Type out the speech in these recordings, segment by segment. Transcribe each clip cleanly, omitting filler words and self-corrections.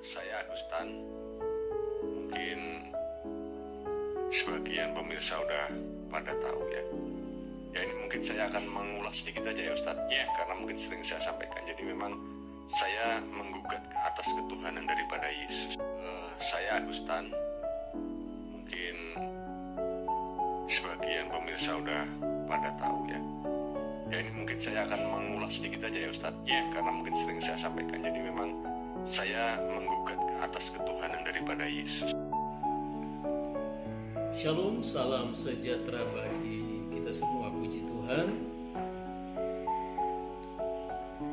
Saya Agustan. Mungkin sebagian pemirsa udah pada tahu ya. Ya ini mungkin saya akan mengulas sedikit aja ya Ustadz. Ya, karena mungkin sering saya sampaikan. Jadi memang saya menggugat ke atas ketuhanan daripada Yesus. Saya Agustan. Mungkin sebagian pemirsa udah pada tahu ya. Ya ini mungkin saya akan mengulas sedikit aja ya Ustadz. Ya, karena mungkin sering saya sampaikan. Jadi memang saya menggugat ke atas ketuhanan daripada Yesus. Shalom, salam sejahtera bagi kita semua, puji Tuhan.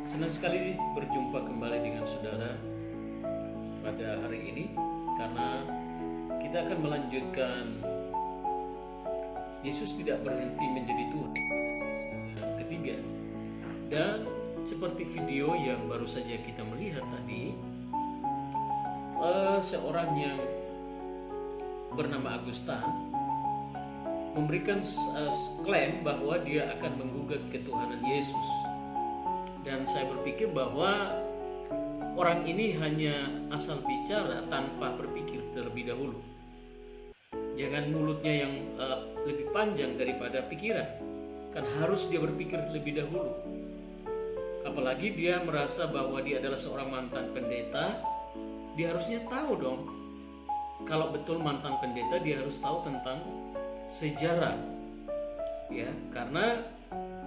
Senang sekali berjumpa kembali dengan saudara pada hari ini, karena kita akan melanjutkan Yesus tidak berhenti menjadi Tuhan pada sesi yang ketiga. Dan seperti video yang baru saja kita melihat tadi, seorang yang bernama Agustan memberikan klaim bahwa dia akan menggugat ketuhanan Yesus. Dan saya berpikir bahwa orang ini hanya asal bicara tanpa berpikir terlebih dahulu. Jangan mulutnya yang lebih panjang daripada pikiran, kan harus dia berpikir lebih dahulu. Apalagi dia merasa bahwa dia adalah seorang mantan pendeta, dia harusnya tahu dong. Kalau betul mantan pendeta, dia harus tahu tentang sejarah, ya, karena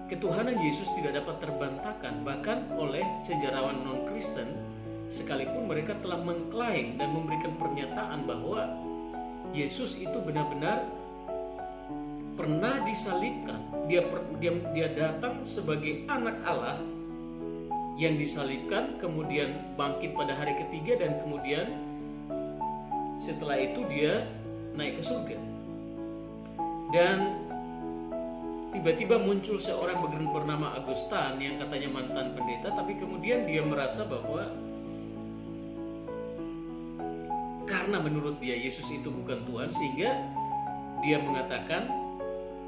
ketuhanan Yesus tidak dapat terbantahkan bahkan oleh sejarawan non-Kristen, sekalipun mereka telah mengklaim dan memberikan pernyataan bahwa Yesus itu benar-benar pernah disalibkan. Dia datang sebagai anak Allah yang disalibkan, kemudian bangkit pada hari ketiga, dan kemudian setelah itu dia naik ke surga. Dan tiba-tiba muncul seorang bernama Agustan yang katanya mantan pendeta, tapi kemudian dia merasa bahwa karena menurut dia Yesus itu bukan Tuhan, sehingga dia mengatakan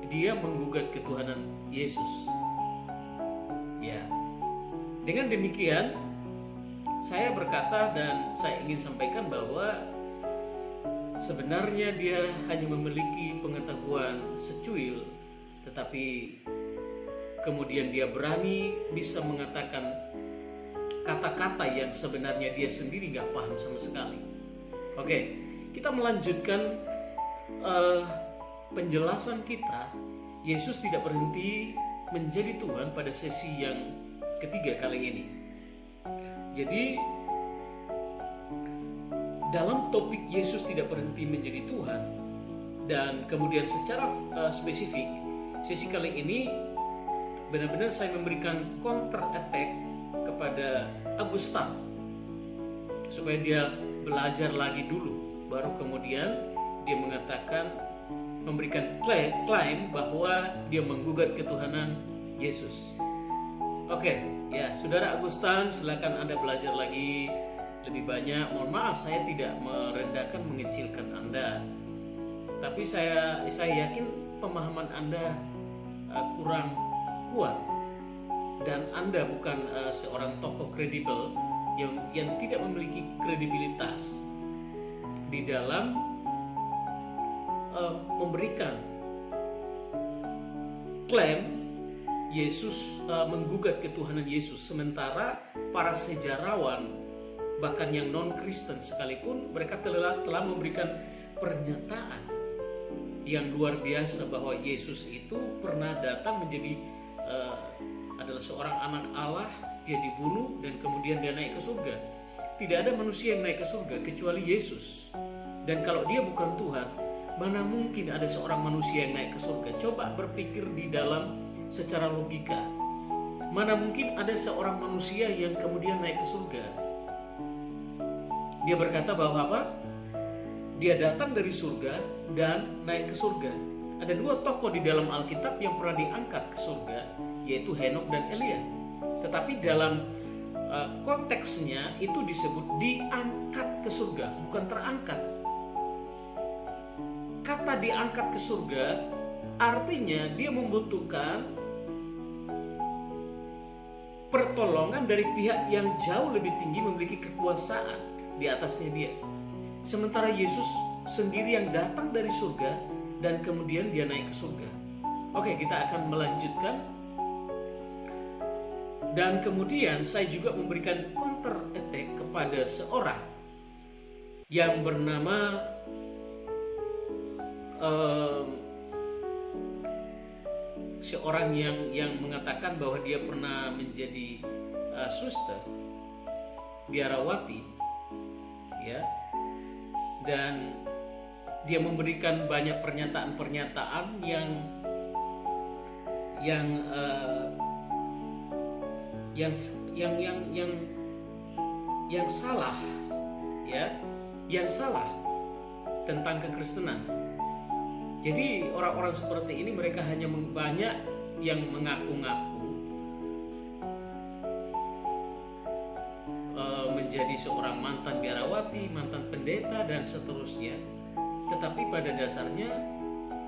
dia menggugat ketuhanan Yesus. Ya, dengan demikian saya berkata dan saya ingin sampaikan bahwa sebenarnya dia hanya memiliki pengetahuan secuil, tetapi kemudian dia berani bisa mengatakan kata-kata yang sebenarnya dia sendiri gak paham sama sekali. Oke, kita melanjutkan penjelasan kita. Yesus tidak berhenti menjadi Tuhan pada sesi yang ketiga kali ini. Jadi dalam topik Yesus tidak berhenti menjadi Tuhan, dan kemudian secara spesifik sesi kali ini benar-benar saya memberikan counter attack kepada Agustan supaya dia belajar lagi dulu, baru kemudian dia mengatakan, memberikan klaim bahwa dia menggugat ketuhanan Yesus. Oke, ya saudara Agustan, silakan Anda belajar lagi lebih banyak. Mohon maaf saya tidak merendahkan, mengecilkan Anda, tapi saya yakin pemahaman Anda kurang kuat, dan Anda bukan seorang tokoh kredibel yang tidak memiliki kredibilitas di dalam memberikan klaim Yesus, menggugat ketuhanan Yesus, sementara para sejarawan bahkan yang non-Kristen sekalipun mereka telah memberikan pernyataan yang luar biasa bahwa Yesus itu pernah datang menjadi adalah seorang anak Allah, dia dibunuh dan kemudian dia naik ke surga. Tidak ada manusia yang naik ke surga kecuali Yesus. Dan kalau dia bukan Tuhan, mana mungkin ada seorang manusia yang naik ke surga? Coba berpikir di dalam secara logika. Mana mungkin ada seorang manusia yang kemudian naik ke surga? Dia berkata bahwa apa? Dia datang dari surga dan naik ke surga. Ada dua tokoh di dalam Alkitab yang pernah diangkat ke surga, yaitu Henok dan Elia. Tetapi dalam konteksnya itu disebut diangkat ke surga, bukan terangkat. Kata diangkat ke surga artinya dia membutuhkan pertolongan dari pihak yang jauh lebih tinggi, memiliki kekuasaan. di atasnya dia. Sementara Yesus sendiri yang datang dari surga dan kemudian dia naik ke surga. Oke, kita akan melanjutkan. Dan kemudian saya juga memberikan counter attack kepada seorang yang bernama seorang yang mengatakan bahwa dia pernah menjadi suster biarawati, ya, dan dia memberikan banyak pernyataan-pernyataan yang salah, ya, yang salah tentang kekristenan. Jadi orang-orang seperti ini mereka hanya banyak yang mengaku-ngaku menjadi seorang mantan biarawati, mantan pendeta dan seterusnya. Tetapi pada dasarnya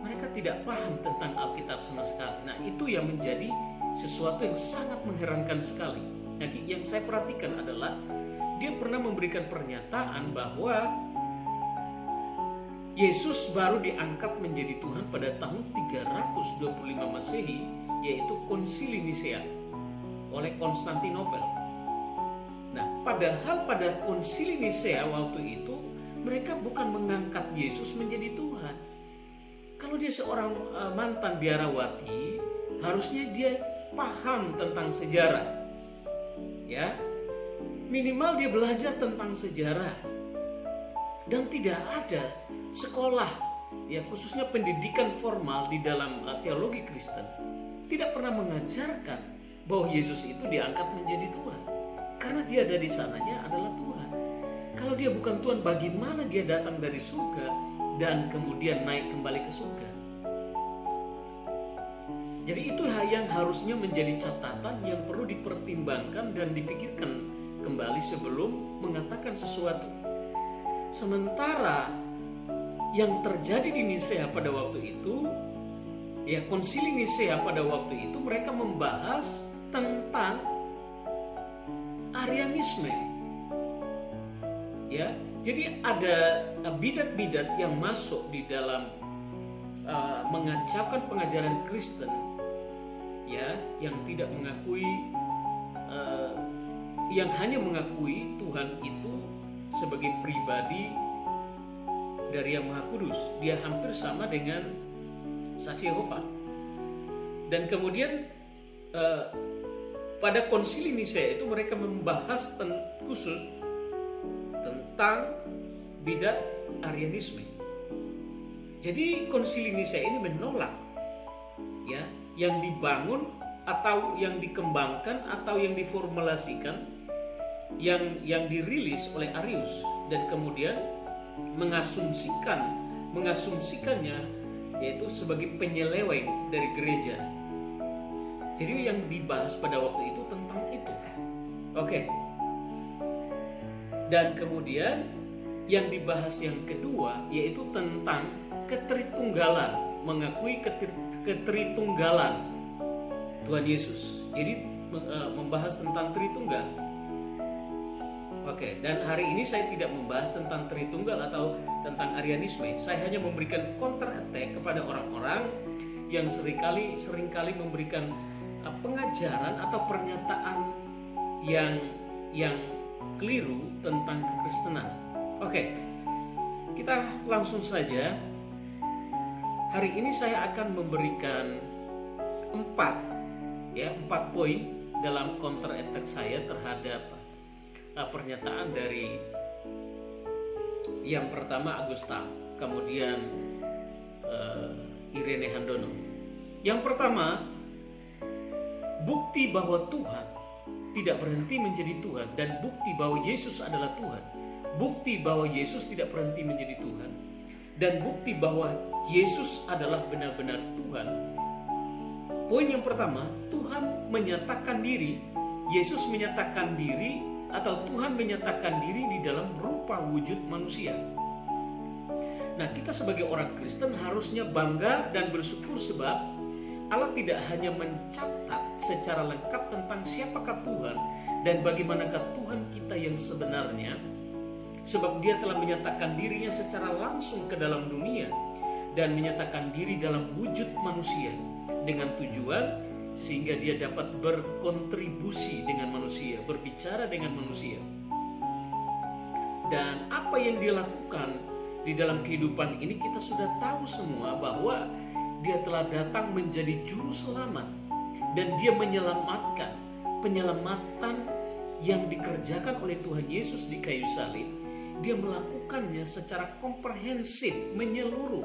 mereka tidak paham tentang Alkitab sama sekali. Nah, itu yang menjadi sesuatu yang sangat mengherankan sekali. Jadi yang saya perhatikan adalah dia pernah memberikan pernyataan bahwa Yesus baru diangkat menjadi Tuhan pada tahun 325 Masehi, yaitu Konsili Nisea oleh Konstantinopel. Nah, padahal pada Konsili Nisea waktu itu mereka bukan mengangkat Yesus menjadi Tuhan. Kalau dia seorang mantan biarawati, harusnya dia paham tentang sejarah, ya, minimal dia belajar tentang sejarah. Dan tidak ada sekolah, ya, khususnya pendidikan formal di dalam teologi Kristen tidak pernah mengajarkan bahwa Yesus itu diangkat menjadi Tuhan, karena dia dari sananya adalah Tuhan. Kalau dia bukan Tuhan, bagaimana dia datang dari surga dan kemudian naik kembali ke surga? Jadi itu yang harusnya menjadi catatan yang perlu dipertimbangkan dan dipikirkan kembali sebelum mengatakan sesuatu. Sementara yang terjadi di Nisea pada waktu itu, ya, Konsili Nisea pada waktu itu mereka membahas tentang Arianisme, ya. Jadi ada bidat-bidat yang masuk di dalam mengacaukan pengajaran Kristen, ya, yang tidak mengakui, yang hanya mengakui Tuhan itu sebagai pribadi dari Yang Maha Kudus. Dia hampir sama dengan Saksi Yehova. Dan kemudian pada Konsili Nisea itu mereka membahas khusus tentang bidat Arianisme. Jadi Konsili Nisea ini menolak, ya, yang dibangun atau yang dikembangkan atau yang diformulasikan yang dirilis oleh Arius dan kemudian mengasumsikannya yaitu sebagai penyeleweng dari gereja. Jadi yang dibahas pada waktu itu tentang itu. Oke. Dan kemudian yang dibahas yang kedua yaitu tentang ketritunggalan, mengakui ketritunggalan Tuhan Yesus. Jadi membahas tentang Tritunggal. Oke, dan hari ini saya tidak membahas tentang Tritunggal atau tentang Arianisme. Saya hanya memberikan counter attack kepada orang-orang yang seringkali memberikan pengajaran atau pernyataan yang keliru tentang kekristenan. Oke, kita langsung saja. Hari ini saya akan memberikan 4 poin dalam counter attack saya terhadap pernyataan dari yang pertama Agusta, kemudian Irene Handono. Yang pertama, bukti bahwa Tuhan tidak berhenti menjadi Tuhan dan bukti bahwa Yesus adalah Tuhan. Bukti bahwa Yesus tidak berhenti menjadi Tuhan dan bukti bahwa Yesus adalah benar-benar Tuhan. Poin yang pertama, Tuhan menyatakan diri, Yesus menyatakan diri atau Tuhan menyatakan diri di dalam rupa wujud manusia. Nah, kita sebagai orang Kristen harusnya bangga dan bersyukur sebab Allah tidak hanya mencatat secara lengkap tentang siapakah Tuhan dan bagaimanakah Tuhan kita yang sebenarnya, sebab dia telah menyatakan dirinya secara langsung ke dalam dunia dan menyatakan diri dalam wujud manusia dengan tujuan sehingga dia dapat berkontribusi dengan manusia, berbicara dengan manusia. Dan apa yang dia lakukan di dalam kehidupan ini kita sudah tahu semua, bahwa dia telah datang menjadi juru selamat dan dia menyelamatkan. Penyelamatan yang dikerjakan oleh Tuhan Yesus di kayu salib, dia melakukannya secara komprehensif, menyeluruh,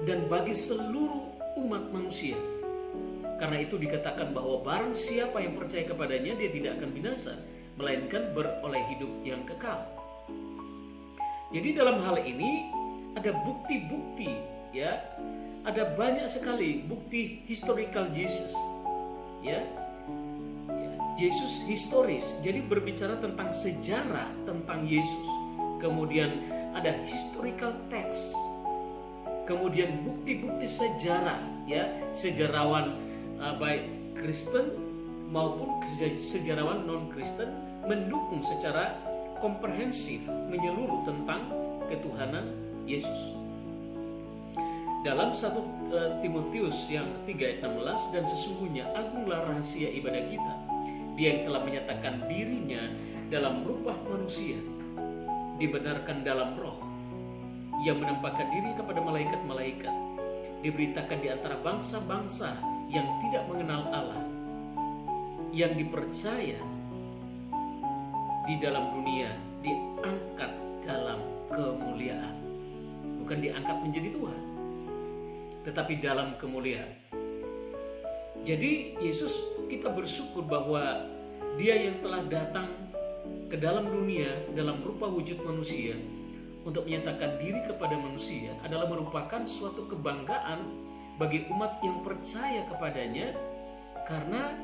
dan bagi seluruh umat manusia. Karena itu dikatakan bahwa barang siapa yang percaya kepadanya, dia tidak akan binasa, melainkan beroleh hidup yang kekal. Jadi dalam hal ini ada bukti-bukti, ya, ada banyak sekali bukti historical Jesus, ya. Yesus historis, jadi berbicara tentang sejarah tentang Yesus. Kemudian ada historical text, kemudian bukti-bukti sejarah, ya, sejarawan baik Kristen maupun sejarawan non-Kristen mendukung secara komprehensif, menyeluruh tentang ketuhanan Yesus. Dalam 1 Timotius yang ketiga ayat 16, dan sesungguhnya agunglah rahasia ibadah kita, dia yang telah menyatakan dirinya dalam rupa manusia, dibenarkan dalam roh, yang menampakkan diri kepada malaikat-malaikat, diberitakan di antara bangsa-bangsa yang tidak mengenal Allah, yang dipercaya di dalam dunia, diangkat dalam kemuliaan. Bukan diangkat menjadi Tuhan, tetapi dalam kemuliaan. Jadi Yesus, kita bersyukur bahwa dia yang telah datang ke dalam dunia dalam rupa wujud manusia untuk menyatakan diri kepada manusia adalah merupakan suatu kebanggaan bagi umat yang percaya kepadanya. Karena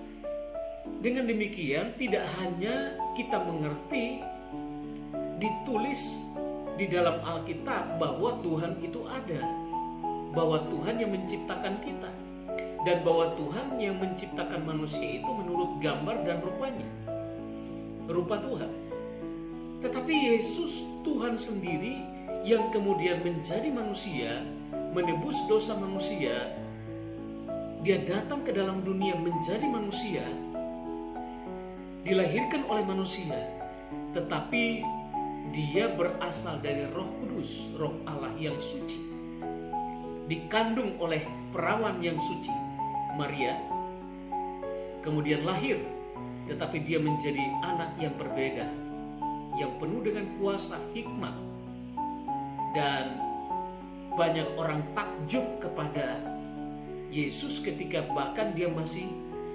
dengan demikian tidak hanya kita mengerti ditulis di dalam Alkitab bahwa Tuhan itu ada, bahwa Tuhan yang menciptakan kita, dan bahwa Tuhan yang menciptakan manusia itu menurut gambar dan rupanya, rupa Tuhan. Tetapi Yesus, Tuhan sendiri yang kemudian menjadi manusia, menebus dosa manusia, dia datang ke dalam dunia menjadi manusia, dilahirkan oleh manusia, tetapi dia berasal dari Roh Kudus, Roh Allah yang suci, dikandung oleh perawan yang suci, Maria, kemudian lahir, tetapi dia menjadi anak yang berbeda, yang penuh dengan kuasa hikmat, dan banyak orang takjub kepada Yesus ketika bahkan dia masih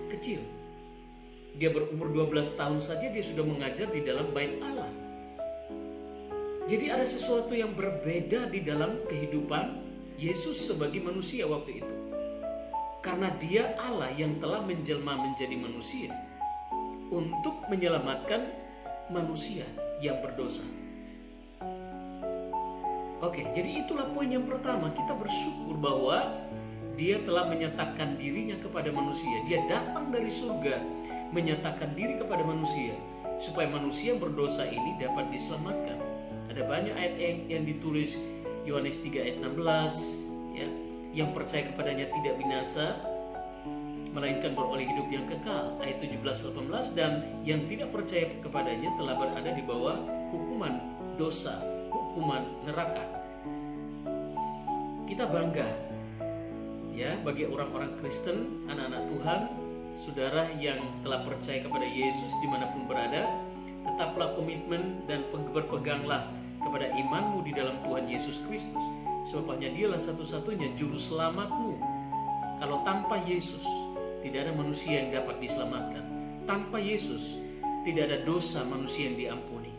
kecil. Dia berumur 12 tahun saja dia sudah mengajar di dalam bait Allah. Jadi ada sesuatu yang berbeda di dalam kehidupan Yesus sebagai manusia waktu itu. Karena dia Allah yang telah menjelma menjadi manusia untuk menyelamatkan manusia yang berdosa. Oke, jadi itulah poin yang pertama. Kita bersyukur bahwa dia telah menyatakan dirinya kepada manusia. Dia datang dari surga menyatakan diri kepada manusia supaya manusia yang berdosa ini dapat diselamatkan. Ada banyak ayat yang ditulis, Yohanes 3 ayat 16, ya, yang percaya kepadanya tidak binasa melainkan beroleh hidup yang kekal, ayat 17-18, dan yang tidak percaya kepadanya telah berada di bawah hukuman dosa, hukuman neraka. Kita bangga, ya, bagi orang-orang Kristen, anak-anak Tuhan, saudara yang telah percaya kepada Yesus dimanapun berada. Tetaplah komitmen dan berpeganglah kepada imanmu di dalam Tuhan Yesus Kristus, sebab hanya dialah satu-satunya juru selamatmu. Kalau tanpa Yesus tidak ada manusia yang dapat diselamatkan. Tanpa Yesus tidak ada dosa manusia yang diampuni.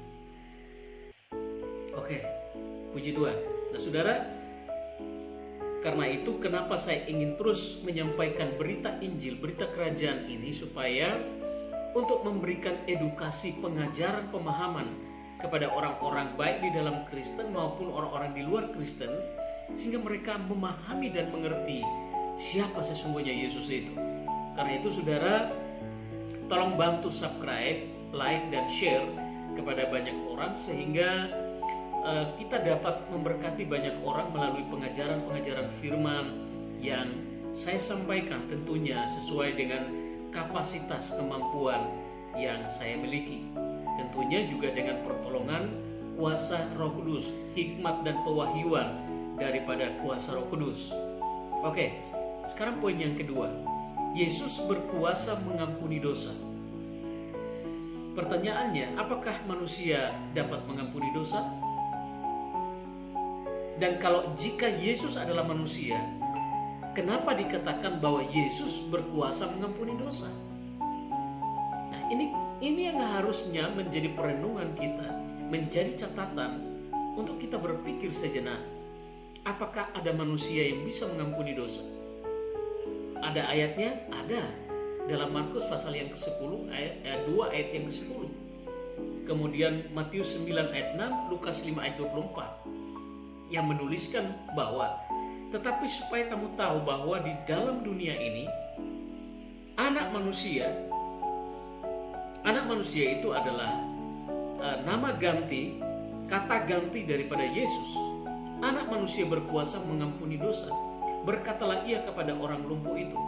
Oke, puji Tuhan. Nah saudara, karena itu kenapa saya ingin terus menyampaikan berita Injil, berita kerajaan ini, supaya untuk memberikan edukasi, pengajaran, pemahaman kepada orang-orang baik di dalam Kristen maupun orang-orang di luar Kristen, sehingga mereka memahami dan mengerti siapa sesungguhnya Yesus itu. Karena itu saudara, tolong bantu subscribe, like, dan share kepada banyak orang sehingga kita dapat memberkati banyak orang melalui pengajaran-pengajaran firman yang saya sampaikan, tentunya sesuai dengan kapasitas kemampuan yang saya miliki. Tentunya juga dengan pertolongan kuasa Roh Kudus, hikmat dan pewahyuan daripada kuasa Roh Kudus. Oke, sekarang poin yang kedua. Yesus berkuasa mengampuni dosa. Pertanyaannya, apakah manusia dapat mengampuni dosa? Dan kalau jika Yesus adalah manusia, kenapa dikatakan bahwa Yesus berkuasa mengampuni dosa? Nah, ini yang harusnya menjadi perenungan kita, menjadi catatan untuk kita berpikir sejenak. Apakah ada manusia yang bisa mengampuni dosa? Ada ayatnya? Ada. Dalam Markus pasal yang ke-10 ayat 2 ayat yang ke-10. Kemudian Matius 9 ayat 6, Lukas 5 ayat 24 yang menuliskan bahwa tetapi supaya kamu tahu bahwa di dalam dunia ini anak manusia itu adalah nama ganti, kata ganti daripada Yesus. Anak manusia berkuasa mengampuni dosa. Berkatalah ia kepada orang lumpuh itu,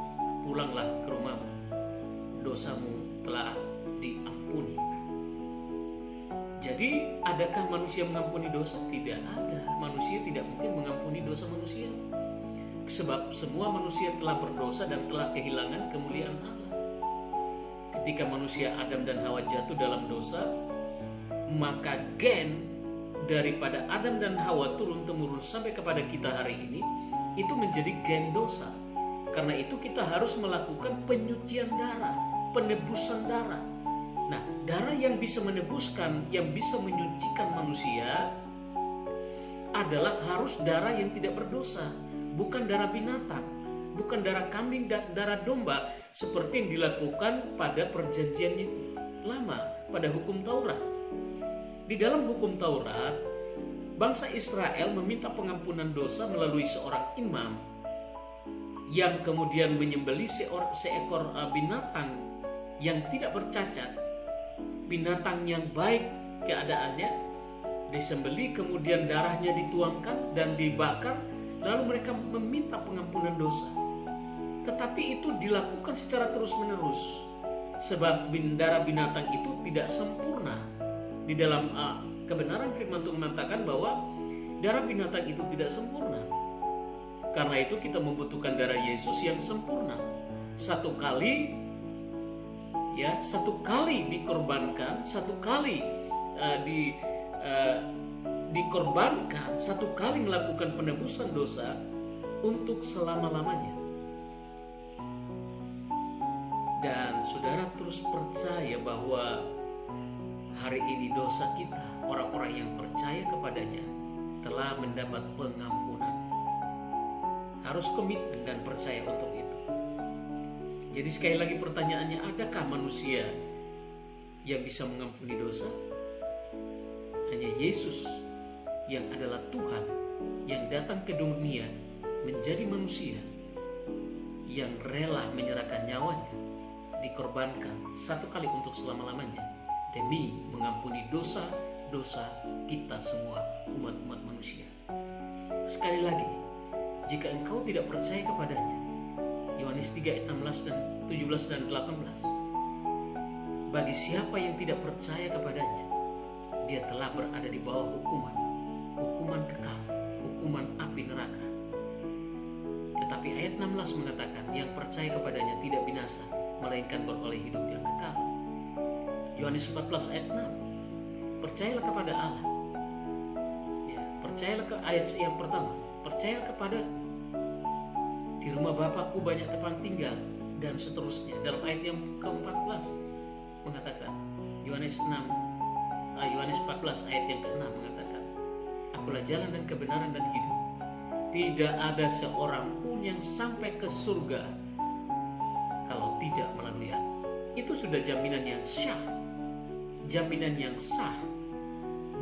pulanglah ke rumahmu, dosamu telah diampuni. Jadi adakah manusia mengampuni dosa? Tidak ada. Manusia tidak mungkin mengampuni dosa manusia. Sebab semua manusia telah berdosa dan telah kehilangan kemuliaan Allah. Ketika manusia Adam dan Hawa jatuh dalam dosa, maka gen daripada Adam dan Hawa turun-temurun sampai kepada kita hari ini, itu menjadi gen dosa. Karena itu kita harus melakukan penyucian darah, penebusan darah. Nah, darah yang bisa menebuskan, yang bisa menyucikan manusia adalah harus darah yang tidak berdosa, bukan darah binatang, bukan darah kambing dan darah domba seperti yang dilakukan pada perjanjian lama, pada hukum Taurat. Di dalam hukum Taurat, bangsa Israel meminta pengampunan dosa melalui seorang imam yang kemudian menyembelih seekor binatang yang tidak bercacat, binatang yang baik keadaannya, disembelih, kemudian darahnya dituangkan dan dibakar, lalu mereka meminta pengampunan dosa. Tetapi itu dilakukan secara terus-menerus, sebab darah binatang itu tidak sempurna. Di dalam kebenaran firman Tuhan mengatakan bahwa darah binatang itu tidak sempurna. Karena itu kita membutuhkan darah Yesus yang sempurna. Satu kali dikorbankan, dikorbankan, satu kali melakukan penebusan dosa untuk selama-lamanya. Dan saudara terus percaya bahwa hari ini dosa kita, orang-orang yang percaya kepadanya, telah mendapat pengampunan. Harus komitmen dan percaya untuk itu. Jadi sekali lagi pertanyaannya, adakah manusia yang bisa mengampuni dosa? Hanya Yesus yang adalah Tuhan, yang datang ke dunia menjadi manusia, yang rela menyerahkan nyawanya, dikorbankan satu kali untuk selama-lamanya demi mengampuni dosa-dosa kita semua, umat-umat manusia. Sekali lagi, jika engkau tidak percaya kepadanya, Yohanes 3 ayat 17 dan 18, bagi siapa yang tidak percaya kepadanya, dia telah berada di bawah hukuman kekal, hukuman api neraka. Tetapi ayat 16 mengatakan, yang percaya kepadanya tidak binasa, melainkan beroleh hidup yang kekal. Yohanes 14 ayat 6, percayalah kepada Allah. Ya, percayalah ke ayat yang pertama, percayalah kepada di rumah Bapakku banyak tempat tinggal, dan seterusnya. Dalam ayat yang ke-14 mengatakan, Yohanes 14 ayat yang ke-6 mengatakan, akulah jalan dan kebenaran dan hidup. Tidak ada seorang pun yang sampai ke surga kalau tidak melalui aku. Itu sudah jaminan yang syah, jaminan yang sah,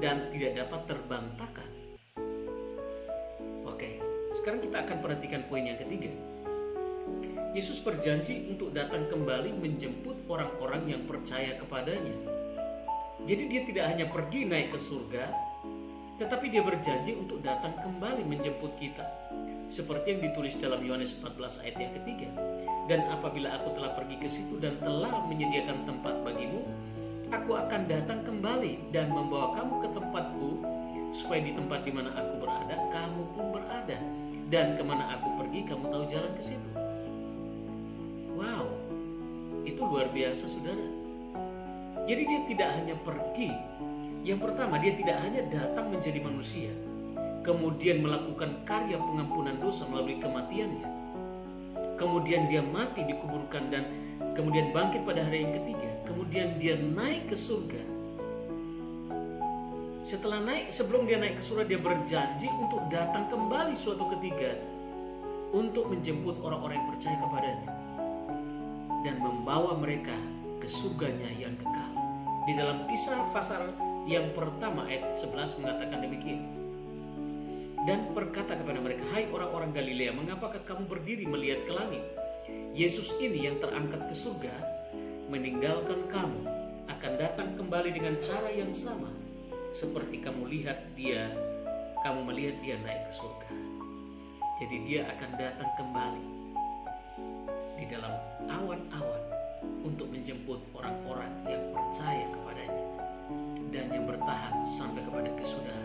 dan tidak dapat terbantahkan. Oke, sekarang kita akan perhatikan poin yang ketiga. Yesus berjanji untuk datang kembali menjemput orang-orang yang percaya kepadanya. Jadi dia tidak hanya pergi naik ke surga, tetapi dia berjanji untuk datang kembali menjemput kita. Seperti yang ditulis dalam Yohanes 14 ayat yang ketiga. Dan apabila aku telah pergi ke situ dan telah menyediakan tempat bagimu, aku akan datang kembali dan membawa kamu ke tempatku, supaya di tempat di mana aku berada, kamu pun berada. Dan kemana aku pergi, kamu tahu jalan ke situ. Wow, itu luar biasa, saudara. Jadi dia tidak hanya pergi. Yang pertama, dia tidak hanya datang menjadi manusia, kemudian melakukan karya pengampunan dosa melalui kematiannya. Kemudian dia mati, dikuburkan, dan kemudian bangkit pada hari yang ketiga. Kemudian dia naik ke surga. Sebelum dia naik ke surga, dia berjanji untuk datang kembali suatu ketika untuk menjemput orang-orang yang percaya kepadanya dan membawa mereka ke surganya yang kekal. Di dalam Kisah pasal yang pertama ayat 11 mengatakan demikian. Dan berkata kepada mereka, hai orang-orang Galilea, mengapakah kamu berdiri melihat ke langit? Yesus ini yang terangkat ke surga, meninggalkan kamu, akan datang kembali dengan cara yang sama, seperti kamu melihat dia naik ke surga. Jadi dia akan datang kembali di dalam awan-awan untuk menjemput orang-orang yang percaya kepadanya dan yang bertahan sampai kepada kesudahan.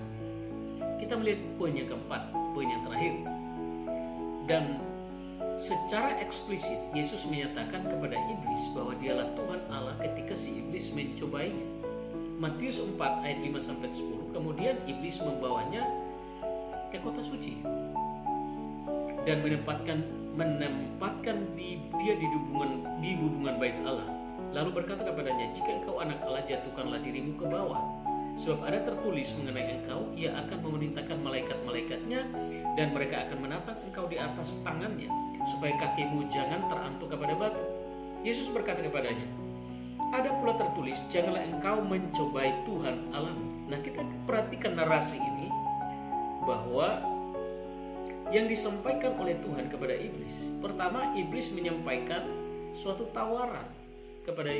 Kita melihat poin yang keempat, poin yang terakhir. Dan secara eksplisit Yesus menyatakan kepada iblis bahwa dialah Tuhan Allah ketika si iblis mencobainya. Matius 4 ayat 5-10. Kemudian iblis membawanya ke kota suci dan menempatkan dia di hubungan bait Allah. Lalu berkata kepadanya, jika engkau anak Allah, jatuhkanlah dirimu ke bawah. Sebab ada tertulis mengenai engkau, ia akan memerintahkan malaikat-malaikatnya, dan mereka akan menatang engkau di atas tangannya, supaya kakimu jangan terantuk kepada batu. Yesus berkata kepadanya, ada pula tertulis, janganlah engkau mencobai Tuhan Allahmu. Nah, kita perhatikan narasi ini, bahwa yang disampaikan oleh Tuhan kepada iblis. Pertama, iblis menyampaikan suatu tawaran kepada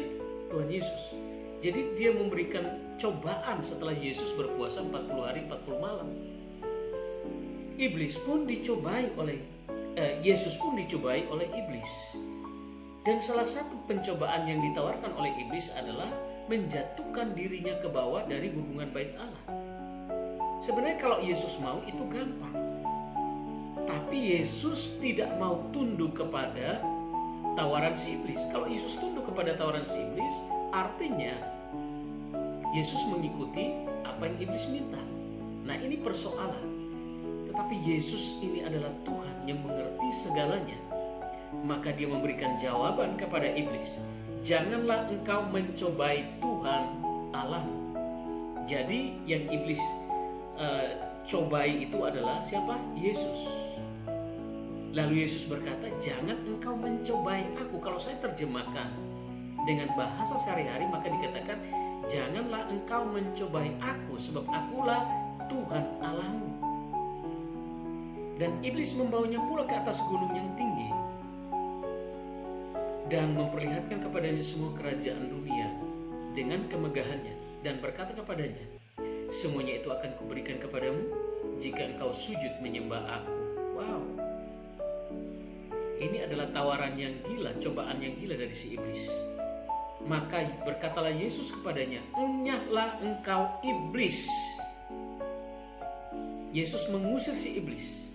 Tuhan Yesus. Jadi dia memberikan cobaan setelah Yesus berpuasa 40 hari 40 malam. Yesus pun dicobai oleh iblis. Dan salah satu pencobaan yang ditawarkan oleh iblis adalah menjatuhkan dirinya ke bawah dari hubungan bait Allah. Sebenarnya kalau Yesus mau itu gampang. Tapi Yesus tidak mau tunduk kepada tawaran si iblis. Kalau Yesus tunduk kepada tawaran si iblis, artinya Yesus mengikuti apa yang iblis minta. Nah, ini persoalan. Tetapi Yesus ini adalah Tuhan yang mengerti segalanya. Maka dia memberikan jawaban kepada iblis, janganlah engkau mencobai Tuhan Allahmu. Jadi yang iblis cobai itu adalah siapa? Yesus. Lalu Yesus berkata, jangan engkau mencobai aku. Kalau saya terjemahkan dengan bahasa sehari-hari, maka dikatakan, janganlah engkau mencobai aku, sebab akulah Tuhan Allahmu. Dan iblis membawanya pula ke atas gunung yang tinggi dan memperlihatkan kepadanya semua kerajaan dunia dengan kemegahannya, dan berkata kepadanya, semuanya itu akan kuberikan kepadamu jika engkau sujud menyembah aku. Wow, ini adalah tawaran yang gila, cobaan yang gila dari si iblis. Maka berkatalah Yesus kepadanya, enyahlah engkau iblis. Yesus mengusir si iblis.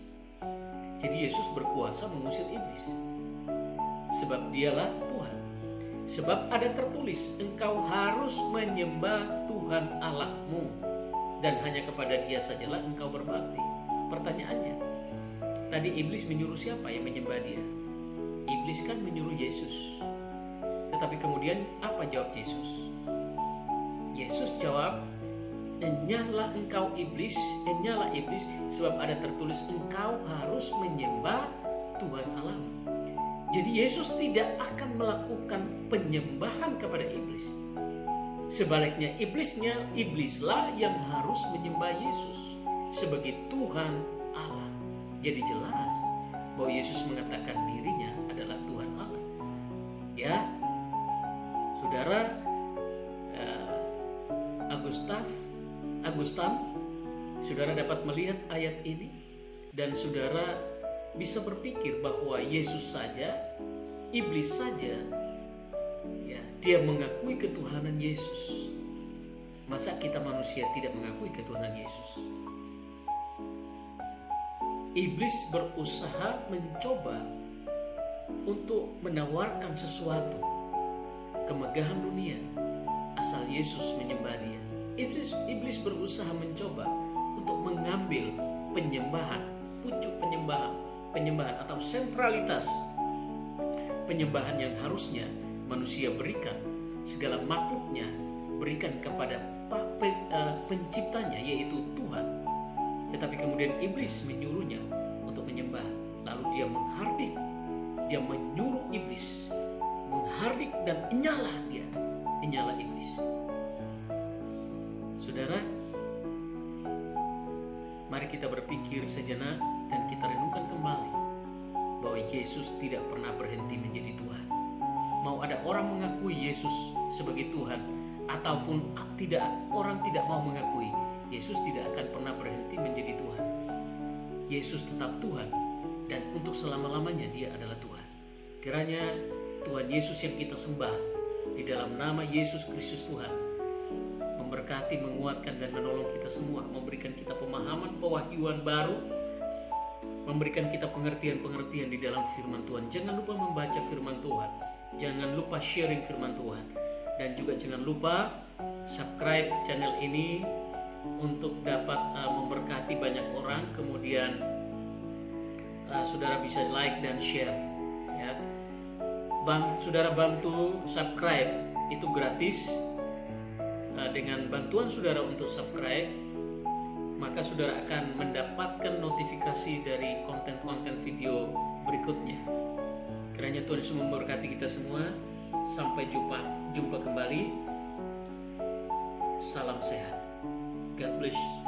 Jadi Yesus berkuasa mengusir iblis. Sebab dialah Tuhan. Sebab ada tertulis, engkau harus menyembah Tuhan Allahmu, dan hanya kepada dia sajalah engkau berbakti. Pertanyaannya, tadi iblis menyuruh siapa yang menyembah dia? Iblis kan menyuruh Yesus. Tetapi kemudian apa jawab Yesus? Yesus jawab, enyahlah engkau iblis, enyahlah iblis, sebab ada tertulis engkau harus menyembah Tuhan Allahmu. Jadi Yesus tidak akan melakukan penyembahan kepada iblis. Sebaliknya iblislah yang harus menyembah Yesus sebagai Tuhan Allah. Jadi jelas bahwa Yesus mengatakan dirinya adalah Tuhan Allah. Ya, saudara, Agustan, saudara dapat melihat ayat ini dan saudara bisa berpikir bahwa Yesus saja, iblis saja, ya, dia mengakui ketuhanan Yesus. Masa kita manusia tidak mengakui ketuhanan Yesus? Iblis berusaha mencoba untuk menawarkan sesuatu, kemegahan dunia, asal Yesus menyembah dia. Iblis berusaha mencoba untuk mengambil penyembahan, pucuk penyembahan atau sentralitas penyembahan yang harusnya manusia berikan, segala makhluknya berikan kepada penciptanya, yaitu Tuhan. Tetapi kemudian iblis menyuruhnya untuk menyembah. Lalu dia menghardik, dia menyuruh iblis menghardik, dan inyalah iblis. Saudara, mari kita berpikir sejenak dan kita renungkan kembali bahwa Yesus tidak pernah berhenti menjadi Tuhan. Mau ada orang mengakui Yesus sebagai Tuhan ataupun orang tidak mau mengakui, Yesus tidak akan pernah berhenti menjadi Tuhan. Yesus tetap Tuhan dan untuk selama-lamanya dia adalah Tuhan. Kiranya Tuhan Yesus yang kita sembah di dalam nama Yesus Kristus Tuhan memberkati, menguatkan dan menolong kita semua, memberikan kita pemahaman, pewahyuan baru, memberikan kita pengertian-pengertian di dalam firman Tuhan. Jangan lupa membaca firman Tuhan, jangan lupa sharing firman Tuhan, dan juga jangan lupa subscribe channel ini untuk dapat memberkati banyak orang. Kemudian saudara bisa like dan share, ya. Saudara bantu subscribe, itu gratis. Dengan bantuan saudara untuk subscribe, maka saudara akan mendapatkan notifikasi dari konten-konten video berikutnya. Kiranya Tuhan Yesus memberkati kita semua. Sampai jumpa kembali. Salam sehat. God bless you.